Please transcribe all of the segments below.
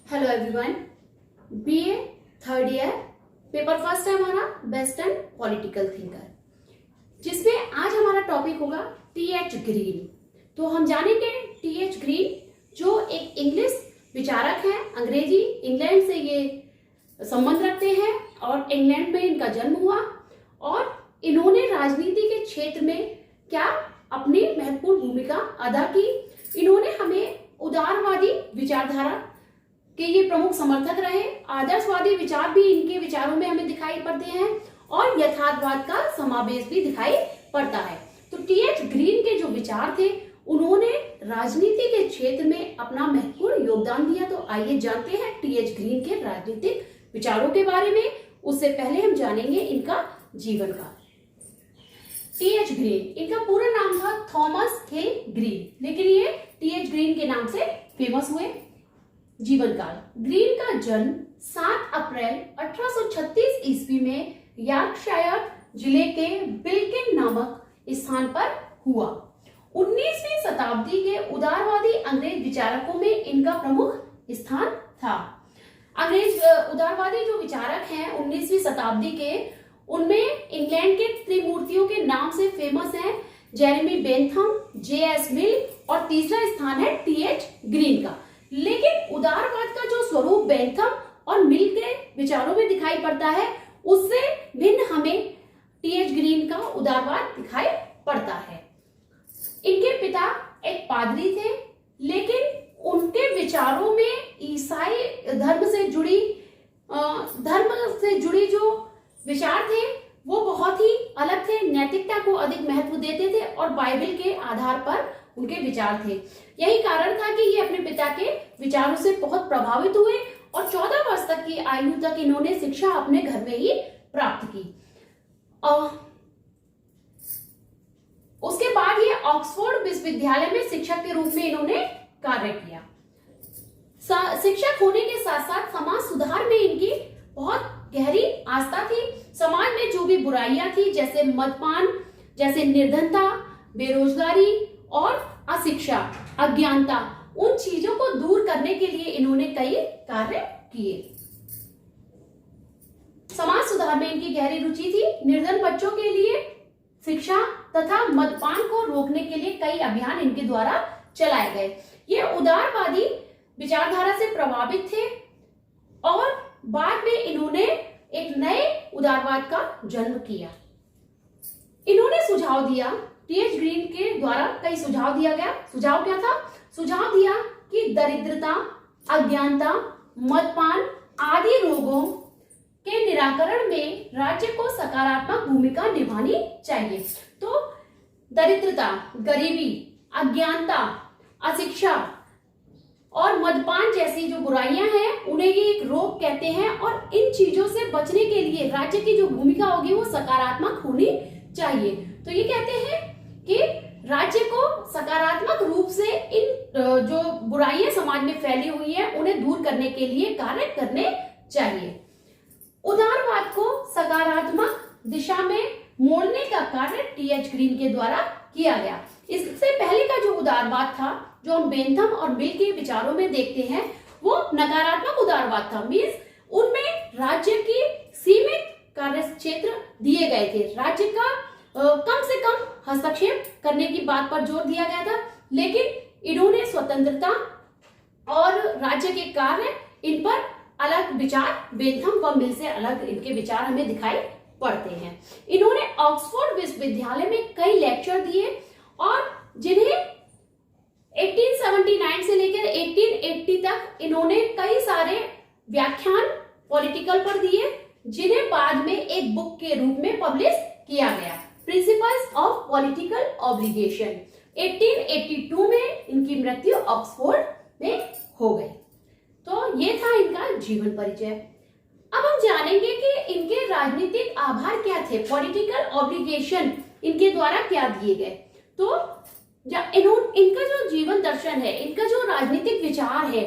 Hello everyone, BA third year paper first है हमारा western political thinker, जिसमें आज हमारा टॉपिक होगा टीएच ग्रीन। तो हम जानेंगे टीएच ग्रीन जो एक इंग्लिश विचारक हैं, अंग्रेजी इंग्लैंड से ये संबंध रखते हैं और इंग्लैंड में इनका जन्म हुआ और इन्होंने राजनीति के क्षेत्र में क्या अपनी महत्वपूर्ण भूमिका अदा की। इन्होंने हमें उदारवादी विचारधारा कि ये प्रमुख समर्थक रहे, आदर्शवादी विचार भी इनके विचारों में हमें दिखाई पड़ते हैं और यथार्थवाद का समावेश भी दिखाई पड़ता है। तो टीएच ग्रीन के जो विचार थे उन्होंने राजनीति के क्षेत्र में अपना महत्वपूर्ण योगदान दिया। तो आइए जानते हैं टीएच ग्रीन के राजनीतिक विचारों के बारे में। उससे पहले हम जानेंगे इनका जीवन काल। टीएच ग्रीन, इनका पूरा नाम था थॉमस हिल ग्रीन, लेकिन ये टीएच ग्रीन के नाम से फेमस हुए। जीवन काल, ग्रीन का जन्म 7 अप्रैल 1836 ईस्वी में यॉर्कशायर जिले के बिल्किन नामक स्थान पर हुआ। 19वीं शताब्दी के उदारवादी अंग्रेज विचारकों में इनका प्रमुख स्थान था। अंग्रेज उदारवादी जो विचारक हैं 19वीं शताब्दी के, उनमें इंग्लैंड के त्रिमूर्तियों के नाम से फेमस हैं जेरेमी बेंथम, जे.एस. मिल और तीसरा स्थान है टीएच ग्रीन का। लेकिन उदारवाद का जो स्वरूप बेंथम और मिल के विचारों में दिखाई पड़ता है, उससे भिन्न हमें टीएच ग्रीन का उदारवाद दिखाई पड़ता है। इनके पिता एक पादरी थे, लेकिन उनके विचारों में ईसाई धर्म से जुड़ी जो विचार थे वो बहुत ही अलग थे, नैतिकता को अधिक महत्व देते थे और बाइबल के आधार पर उनके विचार थे। यही कारण था कि ये अपने पिता के विचारों से बहुत प्रभावित हुए और 14 वर्ष तक की आयु तक इन्होंने शिक्षा अपने घर में ही प्राप्त की। उसके बाद ये ऑक्सफोर्ड विश्वविद्यालय में शिक्षक के रूप में इन्होंने कार्य किया। शिक्षक होने के साथ साथ समाज सुधार में इनकी बहुत गहरी आस्था थी। समाज में जो भी बुराइयां थी, जैसे मदपान, जैसे निर्धनता, बेरोजगारी और अशिक्षा, अज्ञानता, उन चीजों को दूर करने के लिए इन्होंने कई कार्य किए। समाज सुधार में इनकी गहरी रुचि थी। निर्धन बच्चों के लिए शिक्षा तथा मदपान को रोकने के लिए कई अभियान इनके द्वारा चलाए गए। ये उदारवादी विचारधारा से प्रभावित थे और बाद में इन्होंने एक नए उदारवाद का जन्म किया। इन्होंने सुझाव दिया, टीएच ग्रीन के द्वारा कई सुझाव दिया गया। सुझाव क्या था? सुझाव दिया कि दरिद्रता, अज्ञानता, मदपान आदि रोगों के निराकरण में राज्य को सकारात्मक भूमिका निभानी चाहिए। तो दरिद्रता, गरीबी, अज्ञानता, अशिक्षा और मदपान जैसी जो बुराइयां हैं उन्हें ये एक रोग कहते हैं और इन चीजों से बचने के लिए राज्य की जो भूमिका होगी वो सकारात्मक होनी चाहिए। तो ये कहते हैं कि राज्य को सकारात्मक रूप से इन जो बुराइयां समाज में फैली हुई हैं उन्हें दूर करने के लिए कार्य करने चाहिए। उदारवाद को सकारात्मक दिशा में मोड़ने का कार्य टीएच ग्रीन के द्वारा किया गया। इससे पहले का जो उदारवाद था, जो हम बेंथम और मिल के विचारों में देखते हैं, वो नकारात्मक उदारवाद था। मीन्स उनमें राज्य की सीमित कार्य क्षेत्र दिए गए थे, राज्य का कम से कम हस्तक्षेप करने की बात पर जोर दिया गया था। लेकिन इन्होंने स्वतंत्रता और राज्य के कार्य, इन पर अलग विचार बेंथम व मिल से अलग इनके विचार हमें दिखाई पड़ते हैं। इन्होंने ऑक्सफोर्ड विश्वविद्यालय में कई लेक्चर दिए और जिन्हें 1879 से लेकर 1880 तक इन्होंने कई सारे व्याख्यान पॉलिटिकल पर दिए, जिन्हें बाद में एक बुक के रूप में पब्लिश किया गया, प्रिंसिपल्स ऑफ पॉलिटिकल ऑब्लिगेशन। 1882 में इनकी मृत्यु ऑक्सफोर्ड में हो गई। तो ये था इनका जीवन परिचय। अब हम जानेंगे कि इनके राजनीतिक आभार क्या थे, पॉलिटिकल ऑब्लिगेशन इनके द्वारा क्या दिए गए। तो इनका जो जीवन दर्शन है, इनका जो राजनीतिक विचार है,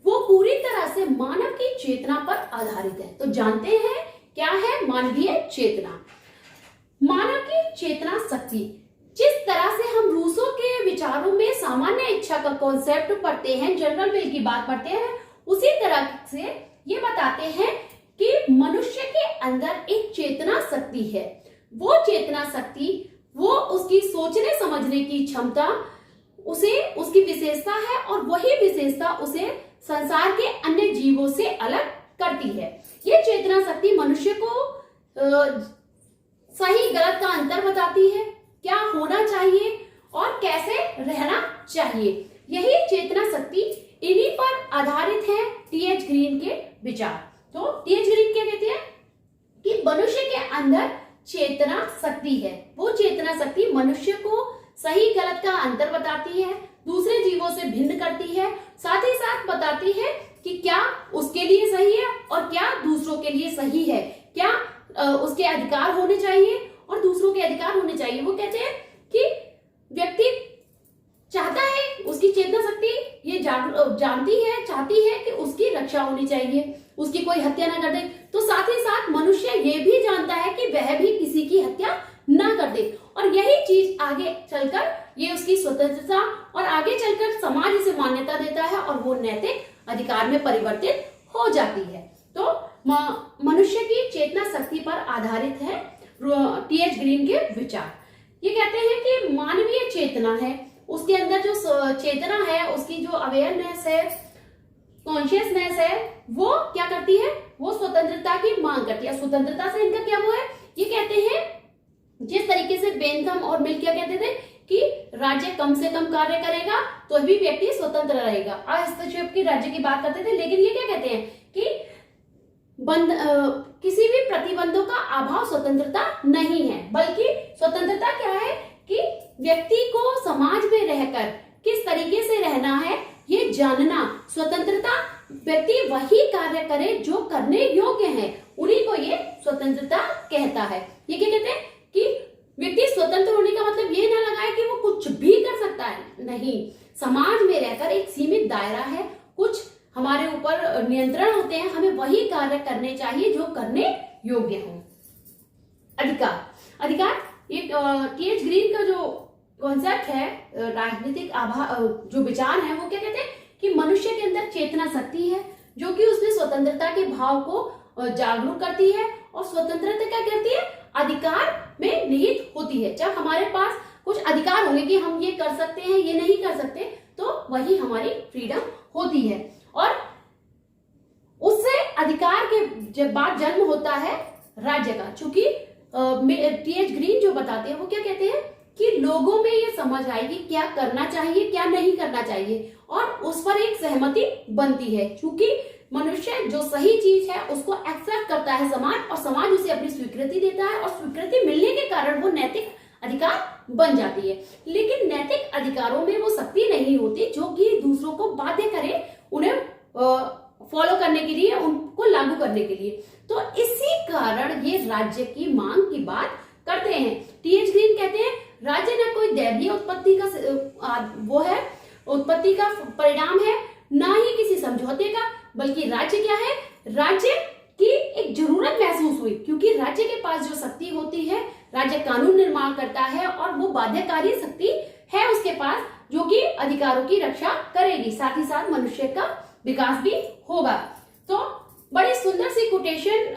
वो पूरी तरह से मानव की चेतना पर आधारित है। तो जानते हैं क्या है मानवीय चेतना। मानव की चेतना शक्ति, जिस तरह से हम रूसो के विचारों में सामान्य इच्छा का कॉन्सेप्ट पढ़ते हैं, जनरल विल की बात पढ़ते हैं, उसी तरह से ये बताते हैं कि मनुष्य के अंदर एक चेतना शक्ति है। वो चेतना शक्ति, वो उसकी सोचने समझने की क्षमता, उसे उसकी विशेषता है और वही विशेषता उसे संसार के अन्य जीवों से अलग करती है। ये चेतना शक्ति मनुष्य को सही गलत का अंतर बताती है, क्या होना चाहिए और कैसे रहना चाहिए। यही चेतना शक्ति, इन्हीं पर आधारित है टी.एच. ग्रीन के विचार। तो टी.एच. ग्रीन क्या कहते हैं कि मनुष्य के अंदर चेतना शक्ति है। वो चेतना शक्ति मनुष्य को सही गलत का अंतर बताती है, दूसरे जीवों से भिन्न करती है, साथ ही साथ बताती है कि क्या उसके लिए सही है और क्या दूसरों के लिए सही है, क्या उसके अधिकार होने चाहिए और दूसरों के अधिकार होने चाहिए। वो कहते हैं कि व्यक्ति चाहता है, उसकी चेतना शक्ति ये जानती है, चाहती है कि उसकी रक्षा होनी चाहिए, उसकी कोई हत्या ना कर दे। तो साथ ही साथ मनुष्य ये भी जानता है कि वह भी किसी की हत्या ना कर दे, और यही चीज आगे चलकर ये उसकी स्वतंत्रता और आगे चलकर समाज इसे मान्यता देता है और वो नैतिक अधिकार में परिवर्तित हो जाती है। तो मनुष्य की चेतना शक्ति पर आधारित है टी.एच. ग्रीन के विचार। ये कहते हैं कि मानवीय चेतना है, उसके अंदर जो चेतना है, उसकी जो अवेयरनेस है, कॉन्शियसनेस है, वो क्या करती है, वो स्वतंत्रता की मांग करती है। स्वतंत्रता से इनका क्या वो है, ये कहते हैं जिस तरीके से बेंथम और मिल क्या कहते थे कि राज्य कम से कम कार्य करेगा तो भी व्यक्ति स्वतंत्र रहेगा, हस्तक्षेप की राज्य की बात करते थे। लेकिन ये क्या कहते हैं कि किसी भी प्रतिबंधों का अभाव स्वतंत्रता नहीं है, बल्कि स्वतंत्रता क्या है कि व्यक्ति को समाज में रहकर किस तरीके से रहना है ये जानना। स्वतंत्रता, व्यक्ति वही कार्य करे जो करने योग्य है, उन्हीं को ये स्वतंत्रता कहता है। ये क्या कहते हैं कि व्यक्ति स्वतंत्र होने का मतलब ये ना लगाए कि वो कुछ भी कर सकता है, नहीं। समाज में रहकर एक सीमित दायरा है, कुछ हमारे ऊपर नियंत्रण होते हैं, हमें वही कार्य करने चाहिए जो करने योग्य हो। अधिकार एक टी.एच. ग्रीन का जो कॉन्सेप्ट है, राजनीतिक जो विचार है, वो क्या कहते हैं कि मनुष्य के अंदर चेतना शक्ति है जो कि उसमें स्वतंत्रता के भाव को जागरूक करती है, और स्वतंत्रता क्या करती है, अधिकार में निहित होती है। जब हमारे पास कुछ अधिकार होंगे कि हम ये कर सकते हैं, ये नहीं कर सकते, तो वही हमारी फ्रीडम होती है। और उससे अधिकार के जब बाद जन्म होता है राज्य का। चूंकि टी.एच. ग्रीन जो बताते हैं वो क्या कहते हैं कि लोगों में ये समझ आएगी क्या करना चाहिए, क्या नहीं करना चाहिए, और उस पर एक सहमति बनती है। चूंकि मनुष्य जो सही चीज है उसको एक्सेप्ट करता है समाज, और समाज उसे अपनी स्वीकृति देता है, और स्वीकृति मिलने के कारण वो नैतिक अधिकार बन जाती है। लेकिन नैतिक अधिकारों में वो शक्ति नहीं होती जो कि दूसरों को बाध्य करे उन्हें फॉलो करने के लिए, उनको लागू करने के लिए। तो इसी कारण ये राज्य की मांग की बात करते हैं। टी.एच. ग्रीन कहते हैं राज्य न कोई दैवीय उत्पत्ति का वो है, उत्पत्ति का परिणाम है, ना ही किसी समझौते का, बल्कि राज्य क्या है, राज्य की एक जरूरत महसूस हुई, क्योंकि राज्य के पास जो शक्ति होती है, राज्य कानून निर्माण करता है और वो बाध्यकारी शक्ति है उसके पास, जो कि अधिकारों की रक्षा करेगी, साथ ही साथ मनुष्य का विकास भी होगा। तो बड़ी सुंदर सी कोटेशन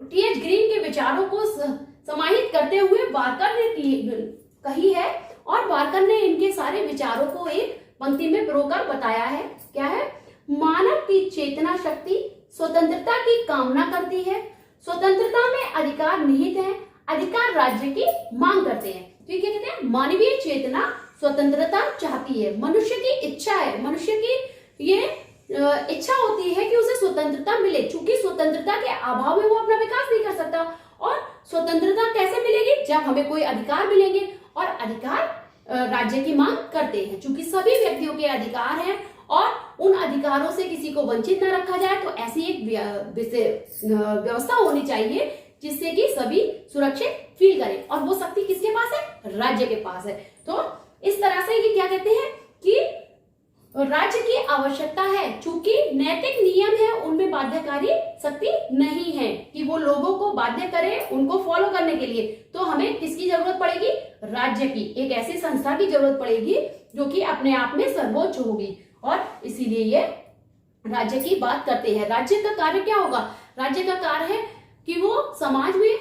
टी.एच. ग्रीन के विचारों को समाहित करते हुए वार्कर ने कही है, और वार्कर ने इनके सारे विचारों को एक पंक्ति में पिरोकर बताया है। क्या है, मानव की चेतना शक्ति स्वतंत्रता की कामना करती है, स्वतंत्रता में अधिकार निहित है, अधिकार राज्य की मांग करते हैं। तो ये क्या कहते हैं, मानवीय चेतना स्वतंत्रता चाहती है, मनुष्य की इच्छा है, मनुष्य की ये इच्छा होती है कि उसे स्वतंत्रता मिले। चूंकि स्वतंत्रता के अभाव में वो अपना विकास नहीं कर सकता, और स्वतंत्रता कैसे मिलेगी, जब हमें कोई अधिकार मिलेंगे, और अधिकार राज्य की मांग करते हैं। चूंकि सभी व्यक्तियों के अधिकार हैं और उन अधिकारों से किसी को वंचित न रखा जाए, तो ऐसी एक व्यवस्था होनी चाहिए जिससे कि सभी सुरक्षित फील करें, और वो शक्ति किसके पास है, राज्य के पास है। तो इस तरह से ये क्या कहते हैं कि राज्य की आवश्यकता है, चूंकि नैतिक नियम है उनमें बाध्यकारी शक्ति नहीं है कि वो लोगों को बाध्य करे उनको फॉलो करने के लिए। तो हमें किसकी जरूरत पड़ेगी, राज्य की, एक ऐसी संस्था की जरूरत पड़ेगी जो कि अपने आप में सर्वोच्च होगी, और इसीलिए ये राज्य की बात करते हैं। राज्य का कार्य क्या होगा? राज्य का कार्य है कि वो समाज में,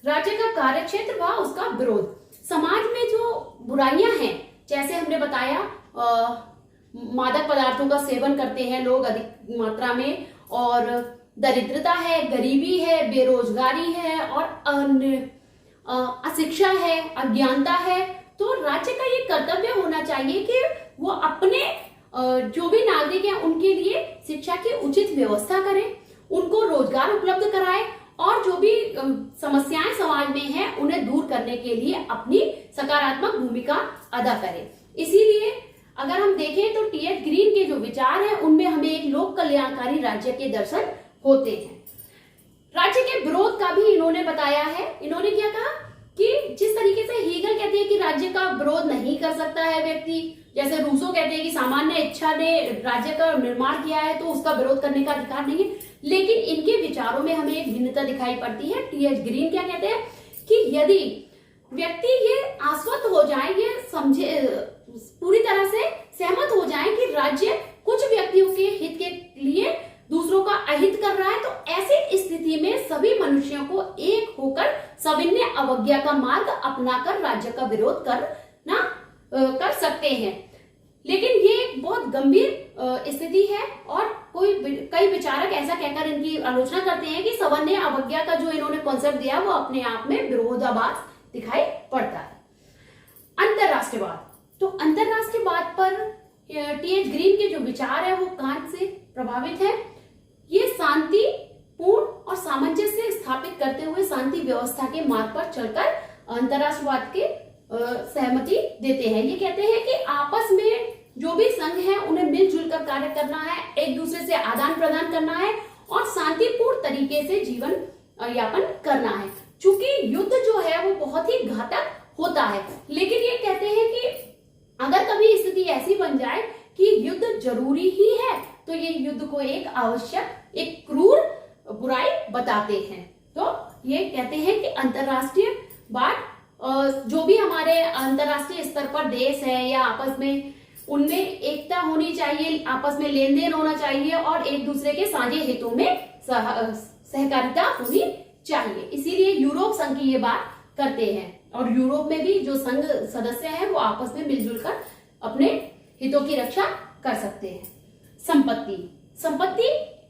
राज्य का कार्य क्षेत्र व उसका विरोध। समाज में जो बुराइयां हैं, जैसे हमने बताया मादक पदार्थों का सेवन करते हैं लोग अधिक मात्रा में, और दरिद्रता है, गरीबी है, बेरोजगारी है, और अशिक्षा है, अज्ञानता है। तो राज्य का ये कर्तव्य होना चाहिए कि वो अपने जो भी नागरिक हैं उनके लिए शिक्षा की उचित व्यवस्था करें, उनको रोजगार उपलब्ध कराए, और जो भी समस्याएं समाज में हैं उन्हें दूर करने के लिए अपनी सकारात्मक भूमिका अदा करें। इसीलिए अगर हम देखें तो टी.एच. ग्रीन के जो विचार हैं उनमें हमें एक लोक कल्याणकारी राज्य के दर्शन होते हैं। राज्य के विरोध का भी इन्होंने बताया है। इन्होंने क्या कहा कि जिस तरीके से हीगल कहते हैं कि राज्य का विरोध नहीं कर सकता है व्यक्ति, जैसे रूसो कहते हैं कि सामान्य इच्छा ने राज्य का निर्माण किया है तो उसका विरोध करने का अधिकार नहीं है, लेकिन इनके विचारों में हमें एक भिन्नता दिखाई पड़ती है। टी.एच. ग्रीन क्या कहते हैं कि यदि व्यक्ति ये आश्वस्त हो जाए, ये समझे, पूरी तरह से सहमत हो जाए कि राज्य कुछ व्यक्तियों के हित के लिए दूसरों का अहित कर रहा है, तो ऐसी स्थिति में सभी मनुष्यों को एक होकर सविनय अवज्ञा का मार्ग अपनाकर राज्य का विरोध कर सकते हैं। लेकिन ये एक बहुत गंभीर स्थिति है, और कई विचारक ऐसा कहकर इनकी आलोचना करते हैं कि सविनय अवज्ञा का जो इन्होंने कॉन्सेप्ट दिया वो अपने आप में विरोधाभास दिखाई पड़ता है। अंतरराष्ट्रीयवाद, तो अंतरराष्ट्रीयवाद पर टी.एच. ग्रीन के जो विचार है वो कांट से प्रभावित है। ये शांति पूर्ण और सामंजस्य स्थापित करते हुए शांति व्यवस्था के मार्ग पर चलकर अंतरराष्ट्रवाद के सहमति देते हैं। ये कहते हैं कि आपस में जो भी संघ है उन्हें मिलजुल कर कार्य करना है, एक दूसरे से आदान प्रदान करना है और शांतिपूर्ण तरीके से जीवन यापन करना है। चूंकि युद्ध जो है वो बहुत ही घातक होता है, लेकिन ये कहते हैं कि अगर कभी स्थिति ऐसी बन जाए कि युद्ध जरूरी ही है तो ये युद्ध को एक आवश्यक, एक क्रूर बुराई बताते हैं। तो ये कहते हैं कि अंतरराष्ट्रीयवाद, जो भी हमारे अंतरराष्ट्रीय स्तर पर देश है या आपस में, उनमें एकता होनी चाहिए, आपस में लेन देन होना चाहिए और एक दूसरे के साझे हितों में सहकारिता होनी चाहिए। इसीलिए यूरोप संघ की ये बात करते हैं, और यूरोप में भी जो संघ सदस्य हैं वो आपस में मिलजुल कर अपने हितों की रक्षा कर सकते हैं।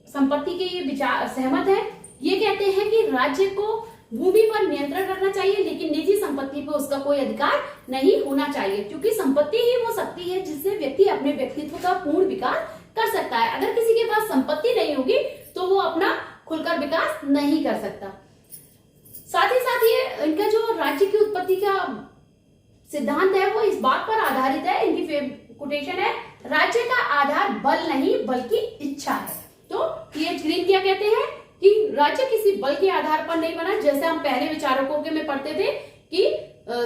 संपत्ति के ये विचार सहमत है। ये कहते हैं कि राज्य को भूमि पर नियंत्रण रखना चाहिए, लेकिन निजी संपत्ति पर उसका कोई अधिकार नहीं होना चाहिए, क्योंकि संपत्ति ही वो शक्ति है जिससे व्यक्ति अपने व्यक्तित्व का पूर्ण विकास कर सकता है। अगर किसी के पास संपत्ति नहीं होगी तो वो अपना खुलकर विकास नहीं कर सकता। साथ ही ये इनका जो राज्य की उत्पत्ति का सिद्धांत है वो इस बात पर आधारित है, इनकी कोटेशन है, राज्य का आधार बल नहीं बल्कि इच्छा है। तो टी.एच. ग्रीन क्या कहते हैं कि राज्य किसी बल के आधार पर नहीं बना, जैसे हम पहले विचारकों के में पढ़ते थे कि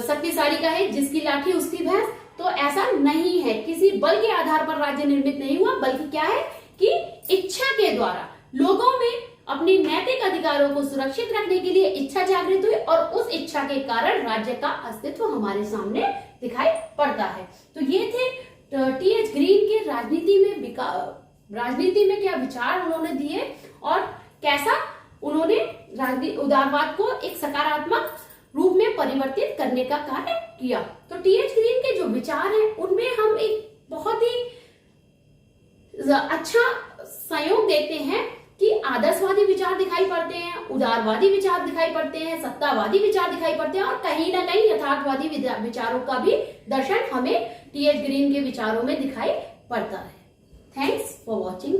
शक्तिशाली का है जिसकी लाठी उसकी भैंस, तो ऐसा नहीं है, किसी बल के आधार पर राज्य निर्मित नहीं हुआ, बल्कि क्या है कि इच्छा के द्वारा लोगों में अपनी नैतिक अधिकारों को सुरक्षित रखने के लिए इच्छा जागृत हुई, और उस इच्छा के कारण राज्य का अस्तित्व हमारे सामने दिखाई पड़ता है। तो ये थे टी.एच. ग्रीन के राजनीति में क्या विचार उन्होंने दिए और कैसा उन्होंने उदारवाद को एक सकारात्मक रूप में परिवर्तित करने का कार्य किया। तो टी.एच. ग्रीन के जो विचार हैं उनमें हम एक बहुत ही अच्छा संयोग देखते हैं कि आदर्शवादी विचार दिखाई पड़ते हैं, उदारवादी विचार दिखाई पड़ते हैं, सत्तावादी विचार दिखाई पड़ते हैं, और कहीं ना कहीं यथार्थवादी विचारों का भी दर्शन हमें टी.एच. ग्रीन के विचारों में दिखाई पड़ता है। Thanks for watching.